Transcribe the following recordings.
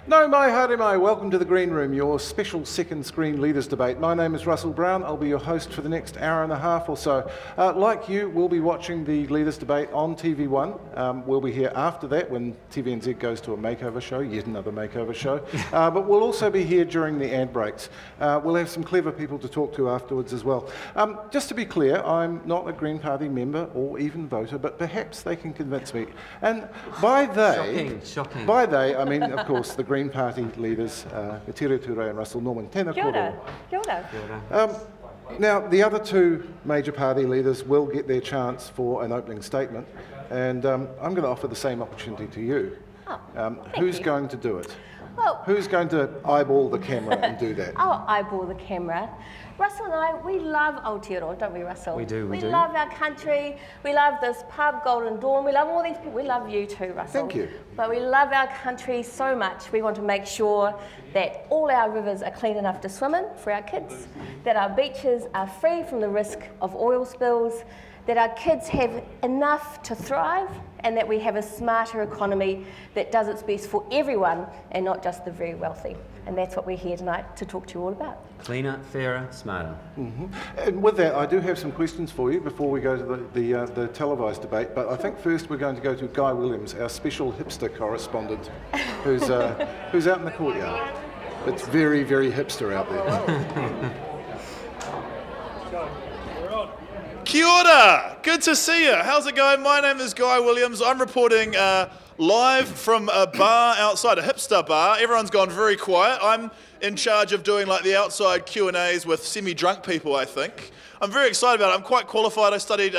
No mai haere mai, welcome to the Green Room, your special second screen leaders debate. My name is Russell Brown, I'll be your host for the next hour and a half or so. Like you, we'll be watching the leaders debate on TV1. We'll be here after that when TVNZ goes to a makeover show, yet another makeover show. But we'll also be here during the ad breaks. We'll have some clever people to talk to afterwards as well. Just to be clear, I'm not a Green Party member or even voter, but perhaps they can convince me. And by they, Shocking. By they, I mean, of course, the Green Party leaders, Metiria, Turei and Russel. Norman, tēnā kōrero. Kia ora. Now, the other two major party leaders will get their chance for an opening statement, and I'm going to offer the same opportunity to you. Who's going to do it? Well, who's going to eyeball the camera and do that? I'll eyeball the camera. Russell and I, we love Aotearoa, don't we, Russell? We do. We love our country. We love this pub, Golden Dawn. We love all these people. We love you too, Russell. Thank you. But we love our country so much. We want to make sure that all our rivers are clean enough to swim in for our kids, that our beaches are free from the risk of oil spills, that our kids have enough to thrive, and that we have a smarter economy that does its best for everyone and not just the very wealthy. And that's what we're here tonight to talk to you all about. Cleaner, fairer, smarter. And with that, I do have some questions for you before we go to the televised debate, but I think first we're going to go to Guy Williams, our special hipster correspondent, who's out in the courtyard. It's very, very hipster out there. Kia ora! Good to see you. How's it going? My name is Guy Williams. I'm reporting live from a bar outside, a hipster bar. Everyone's gone very quiet. I'm in charge of doing like the outside Q&As with semi-drunk people, I think. I'm very excited about it. I'm quite qualified. I studied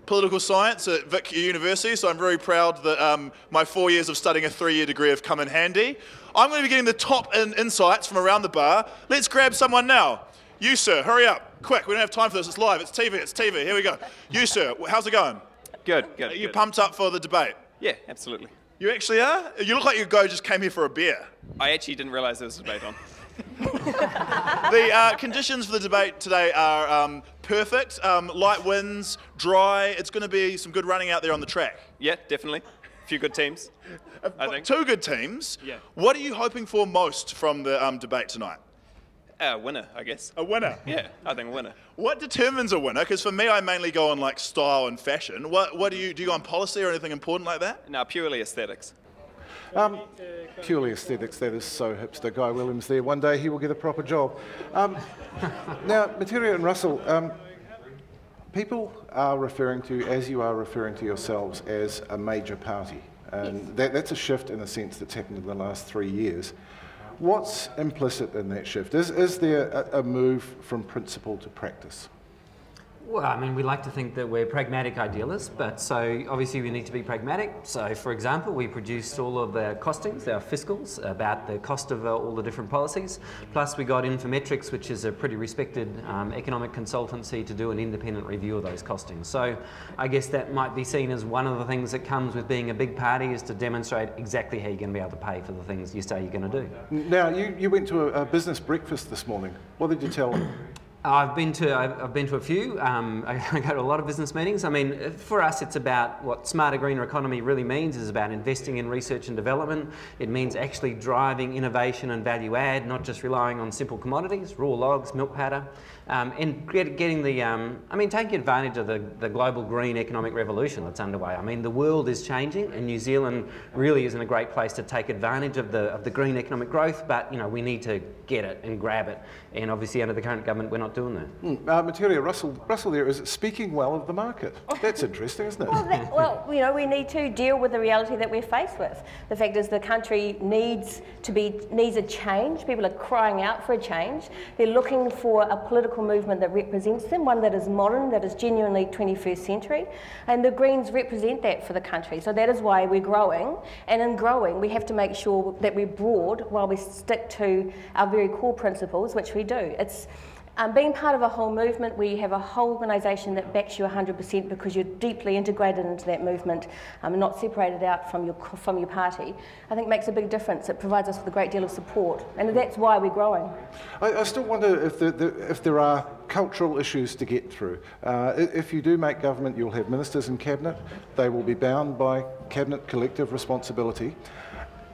political science at Vic University, so I'm very proud that my 4 years of studying a 3-year degree have come in handy. I'm going to be getting the top insights from around the bar. Let's grab someone now. You, sir, hurry up. Quick, we don't have time for this. It's live. It's TV. Here we go. You, sir, how's it going? Good. Are you pumped up for the debate? Yeah, absolutely. You actually are? You look like your guy just came here for a beer. I actually didn't realise there was a debate on. The conditions for the debate today are perfect. Light winds, dry. It's going to be some good running out there on the track. Yeah, definitely. A few good teams, I think. 2 good teams. Yeah. What are you hoping for most from the debate tonight? A winner, I guess. A winner? Yeah, I think a winner. What determines a winner? Because for me, I mainly go on like style and fashion. What do you go on policy or anything important like that? No, purely aesthetics. Purely aesthetics, that is so hipster. Guy Williams there, one day he will get a proper job. Now, Metiria and Russell, people are referring to, as you are referring to yourselves, as a major party. And that's a shift in a sense that's happened in the last 3 years. What's implicit in that shift? Is there a move from principle to practice? Well, I mean, we like to think that we're pragmatic idealists, but so obviously we need to be pragmatic. So, for example, we produced all of the costings, our fiscals, about the cost of all the different policies. Plus, we got Infometrics, which is a pretty respected economic consultancy, to do an independent review of those costings. So, I guess that might be seen as one of the things that comes with being a big party, is to demonstrate exactly how you're going to be able to pay for the things you say you're going to do. Now, you went to a business breakfast this morning. What did you tell them? I've been to a few. I go to a lot of business meetings. I mean, for us, it's about what smarter, greener economy really means. Is about investing in research and development. It means actually driving innovation and value add, not just relying on simple commodities, raw logs, milk powder, and getting the, I mean, taking advantage of the global green economic revolution that's underway. I mean, the world is changing, and New Zealand really is in a great place to take advantage of the green economic growth. But you know, we need to get it and grab it. And obviously, under the current government, we're not doing that. Metiria, Russell there is speaking well of the market. That's interesting, isn't it? Well, you know, we need to deal with the reality that we're faced with. The fact is the country needs a change. People are crying out for a change. They're looking for a political movement that represents them, one that is modern, that is genuinely 21st century. And the Greens represent that for the country. So that is why we're growing. And in growing, we have to make sure that we're broad while we stick to our very core principles, which we do. It's being part of a whole movement where you have a whole organisation that backs you 100% because you're deeply integrated into that movement and not separated out from your party, I think makes a big difference. It provides us with a great deal of support, and that's why we're growing. I still wonder if there are cultural issues to get through. If you do make government, you'll have ministers in cabinet. They will be bound by cabinet collective responsibility.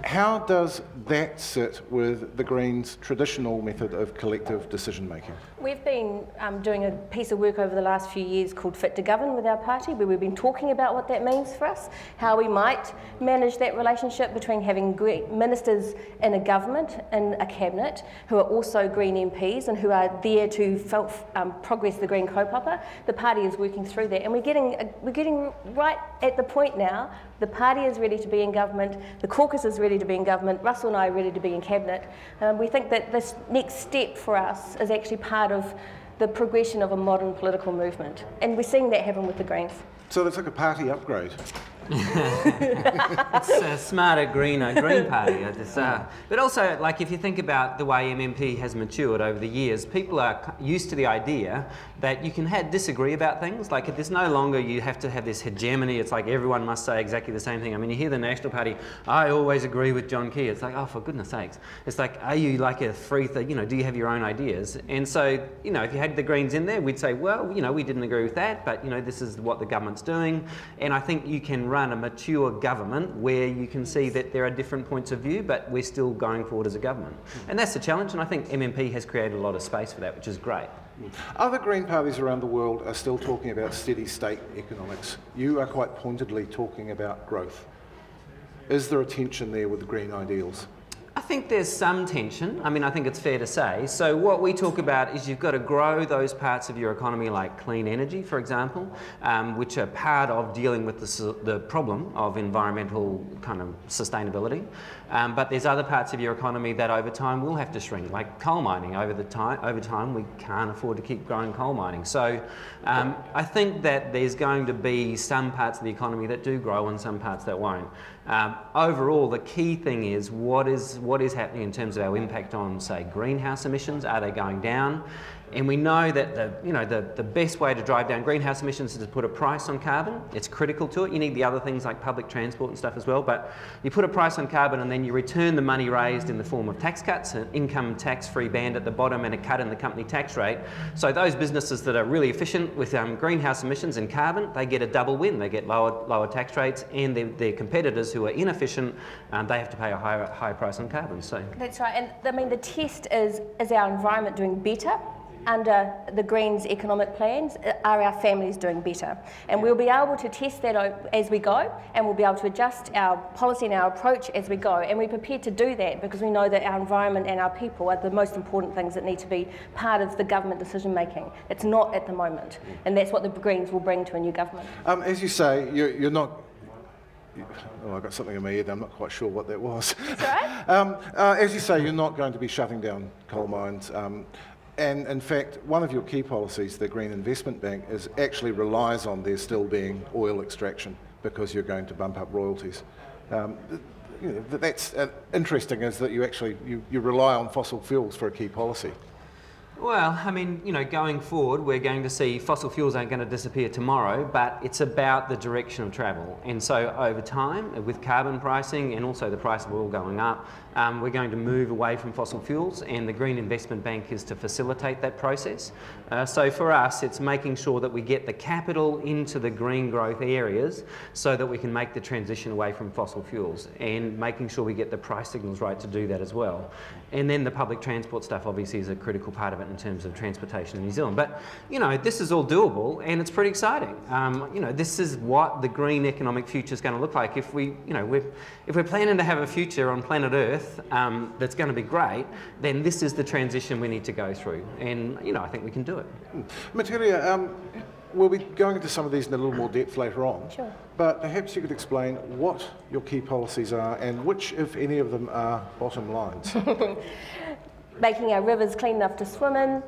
How does that sit with the Greens' traditional method of collective decision making? We've been doing a piece of work over the last few years called Fit to Govern with our party, where we've been talking about what that means for us, how we might manage that relationship between having ministers in a government, in a cabinet, who are also Green MPs and who are there to progress the Green kaupapa. The party is working through that, and we're getting right at the point now. The party is ready to be in government, the caucus is ready to be in government, Russell and I are ready to be in cabinet. We think that this next step for us is actually part of the progression of a modern political movement, and we're seeing that happen with the Greens. So it's like a party upgrade. It's a smarter, greener Green Party. But also, like, if you think about the way MMP has matured over the years, people are used to the idea that you can disagree about things. Like, there's no longer you have to have this hegemony. It's like everyone must say exactly the same thing. I mean, you hear the National Party, I always agree with John Key. It's like, oh, for goodness sakes. It's like, are you like a free thing? You know, do you have your own ideas? And so, you know, if you had the Greens in there, we'd say, well, you know, we didn't agree with that, but, you know, this is what the government's doing. And I think you can run a mature government where you can see that there are different points of view, but we're still going forward as a government. And that's the challenge, and I think MMP has created a lot of space for that, which is great. Other Green parties around the world are still talking about steady state economics. You are quite pointedly talking about growth. Is there a tension there with the Green ideals? I think there's some tension. I mean, I think it's fair to say. So what we talk about is you've got to grow those parts of your economy like clean energy, for example, which are part of dealing with the problem of environmental kind of sustainability. But there's other parts of your economy that over time will have to shrink, like coal mining. Over time, we can't afford to keep growing coal mining. So I think that there's going to be some parts of the economy that do grow and some parts that won't. Overall, the key thing is what is happening in terms of our impact on, say, greenhouse emissions. Are they going down? And we know that the best way to drive down greenhouse emissions is to put a price on carbon. It's critical to it. You need the other things like public transport and stuff as well, but you put a price on carbon and then you return the money raised in the form of tax cuts, an income tax-free band at the bottom and a cut in the company tax rate. So those businesses that are really efficient with greenhouse emissions and carbon, they get a double win. They get lower tax rates, and their competitors who are inefficient, they have to pay a higher price on carbon. So that's right, and I mean the test is our environment doing better? Under the Greens' economic plans, are our families doing better? And we'll be able to test that as we go, and we'll be able to adjust our policy and our approach as we go. And we're prepared to do that because we know that our environment and our people are the most important things that need to be part of the government decision making. It's not at the moment, and that's what the Greens will bring to a new government. As you say, you're not. Oh, I got something in my head. I'm not quite sure what that was. That's all right. As you say, you're not going to be shutting down coal mines. And in fact, one of your key policies, the Green Investment Bank, actually relies on there still being oil extraction because you're going to bump up royalties. That's interesting, is that you rely on fossil fuels for a key policy. Well, I mean, going forward, we're going to see fossil fuels aren't going to disappear tomorrow, but it's about the direction of travel. And so over time, with carbon pricing and also the price of oil going up, we're going to move away from fossil fuels, and the Green Investment Bank is to facilitate that process. So for us, it's making sure that we get the capital into the green growth areas so that we can make the transition away from fossil fuels, and making sure we get the price signals right to do that as well. And then the public transport stuff obviously is a critical part of it in terms of transportation in New Zealand. But, this is all doable, and it's pretty exciting. This is what the green economic future is going to look like. If we're planning to have a future on planet Earth that's going to be great, then this is the transition we need to go through. And, I think we can do it. Metiria, we'll be going into some of these in a little more depth later on. Sure. But perhaps you could explain what your key policies are and which, if any of them, are bottom lines. Making our rivers clean enough to swim in,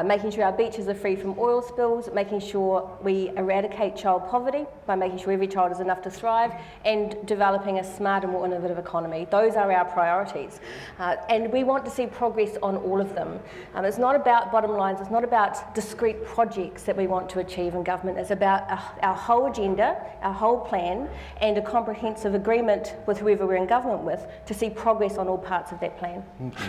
making sure our beaches are free from oil spills, making sure we eradicate child poverty by making sure every child has enough to thrive, and developing a smarter, more innovative economy. Those are our priorities. And we want to see progress on all of them. It's not about bottom lines, it's not about discrete projects that we want to achieve in government. It's about our whole agenda, our whole plan, and a comprehensive agreement with whoever we're in government with to see progress on all parts of that plan.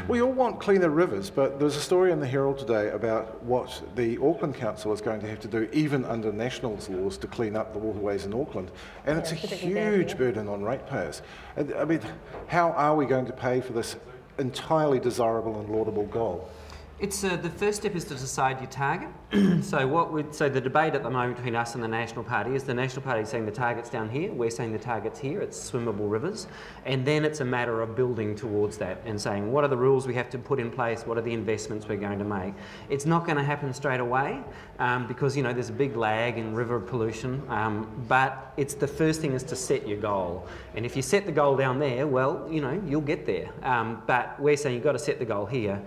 We all want cleaner rivers, but there's a story in the Herald today about about what the Auckland Council is going to have to do, even under Nationals laws, to clean up the waterways in Auckland. And it's a huge burden on ratepayers. I mean, how are we going to pay for this entirely desirable and laudable goal? It's the first step is to decide your target. So the debate at the moment between us and the National Party is the National Party saying the target's down here, we're saying the target's here, it's swimmable rivers, and then it's a matter of building towards that and saying what are the rules we have to put in place, what are the investments we're going to make. It's not going to happen straight away because, you know, there's a big lag in river pollution, but it's the first thing is to set your goal. And if you set the goal down there, well, you know, you'll get there. But we're saying you've got to set the goal here.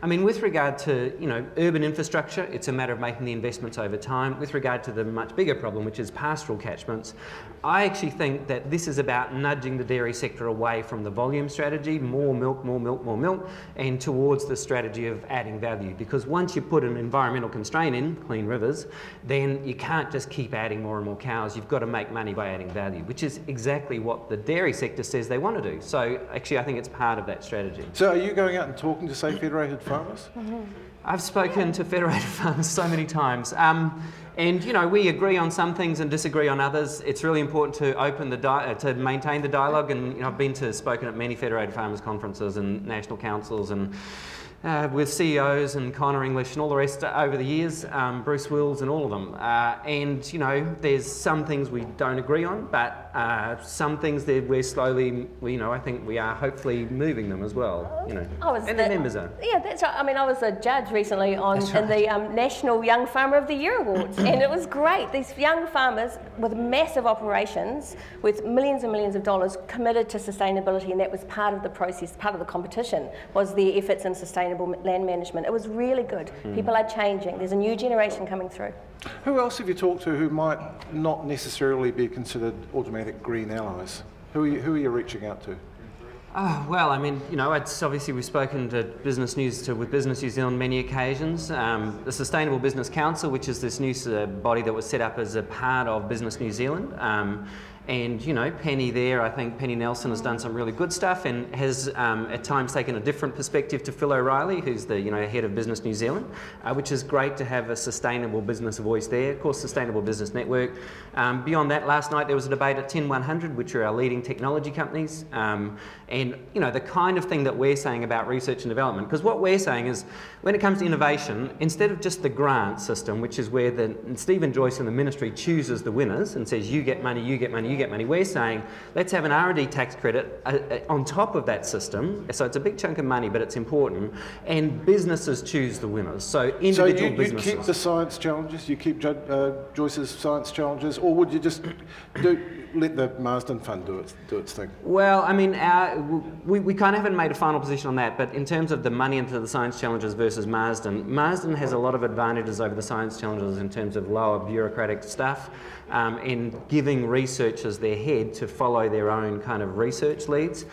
I mean, with regard to, you know, urban infrastructure, it's a matter of making the investments over time. With regard to the much bigger problem, which is pastoral catchments, I actually think that this is about nudging the dairy sector away from the volume strategy, more milk, more milk, more milk, and towards the strategy of adding value. Because once you put an environmental constraint in, clean rivers, then you can't just keep adding more and more cows. You've got to make money by adding value, which is exactly what the dairy sector says they want to do. So actually, I think it's part of that strategy. So are you going out and talking to, say, federated farmers? I've spoken to federated farmers so many times, and you know, we agree on some things and disagree on others. It's really important to open the to maintain the dialogue, and you know, I've spoken at many federated farmers conferences and national councils and with CEOs and Connor English and all the rest over the years, Bruce Wills and all of them. And you know, there's some things we don't agree on, but some things that we're slowly, you know, I think we are hopefully moving them as well. You know, and the members are. Yeah, that's right. I mean, I was a judge recently on in the National Young Farmer of the Year Awards, and it was great. These young farmers with massive operations, with millions and millions of dollars, committed to sustainability, and that was part of the process, part of the competition, was their efforts in sustainable land management. It was really good. People are changing. There's a new generation coming through. Who else have you talked to who might not necessarily be considered automatic green allies? Who are you reaching out to? Well, I mean, you know, it's obviously we've spoken to Business News with Business New Zealand many occasions. The Sustainable Business Council, which is this new body that was set up as a part of Business New Zealand. And, you know, Penny there, I think Penny Nelson has done some really good stuff and has at times taken a different perspective to Phil O'Reilly, who's the, you know, head of Business New Zealand, which is great to have a sustainable business voice there. Of course, Sustainable Business Network. Beyond that, last night there was a debate at 10-100, which are our leading technology companies. And, you know, the kind of thing that we're saying about research and development, because what we're saying is when it comes to innovation, instead of just the grant system, which is where Stephen Joyce and the ministry chooses the winners and says, you get money, you get money, you get money. We're saying, let's have an R&D tax credit on top of that system. So it's a big chunk of money, but it's important. And businesses choose the winners. So individual businesses. You keep the science challenges, you keep Joyce's science challenges, or would you just let the Marsden Fund do its thing? Well, I mean, we kind of haven't made a final position on that, but in terms of the money into the science challenges versus Marsden has a lot of advantages over the science challenges in terms of lower bureaucratic stuff and giving researchers their head to follow their own kind of research leads.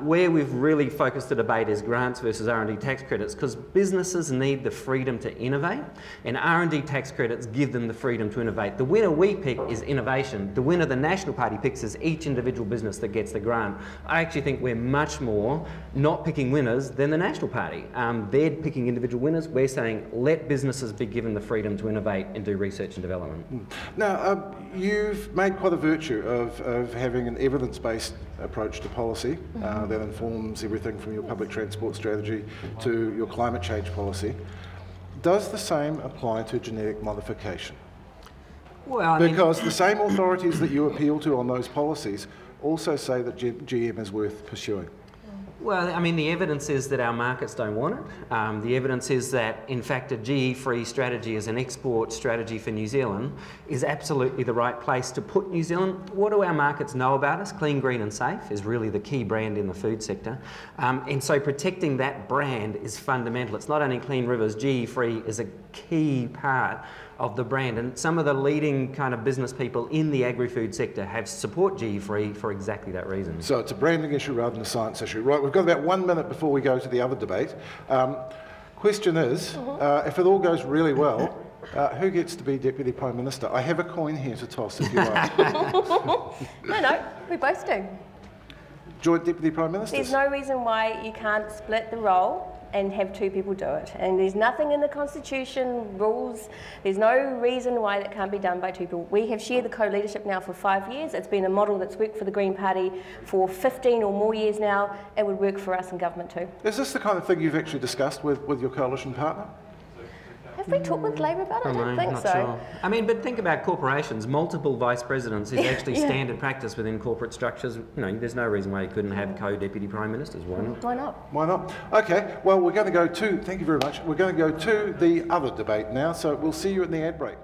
Where we've really focused the debate is grants versus R&D tax credits, because businesses need the freedom to innovate, and R&D tax credits give them the freedom to innovate. The winner we pick is innovation. The winner the National Party picks is each individual business that gets the grant. I actually think we're much more not picking winners than the National Party. They're picking individual winners. We're saying let businesses be given the freedom to innovate and do research and development. Now, you've made quite a virtue of having an evidence-based approach to policy that informs everything from your public transport strategy to your climate change policy. Does the same apply to genetic modification? Well, because the same authorities that you appeal to on those policies also say that GM is worth pursuing. Well, I mean, the evidence is that our markets don't want it. The evidence is that, in fact, a GE-free strategy as an export strategy for New Zealand is absolutely the right place to put New Zealand. What do our markets know about us? Clean, green and safe is really the key brand in the food sector. And so protecting that brand is fundamental. It's not only Clean Rivers, GE-free is a key part of the brand, and some of the leading kind of business people in the agri-food sector have support GE-free for exactly that reason. So it's a branding issue rather than a science issue. Right, we've got about 1 minute before we go to the other debate. Question is, if it all goes really well, who gets to be Deputy Prime Minister? I have a coin here to toss if you like. No, we both do. Joint Deputy Prime Ministers? There's no reason why you can't split the role and have two people do it. And there's nothing in the Constitution, rules, there's no reason why that can't be done by two people. We have shared the co-leadership now for 5 years. It's been a model that's worked for the Green Party for 15 or more years now. It would work for us in government too. Is this the kind of thing you've actually discussed with your coalition partner? Have we talked with Labor about it? I don't think so. Sure. I mean, but think about corporations. Multiple vice presidents is actually standard practice within corporate structures. You know, there's no reason why you couldn't have co-deputy prime ministers. Why not? Why not? Why not? Okay, well, we're going to go to, thank you very much, we're going to go to the other debate now, so we'll see you at the ad break.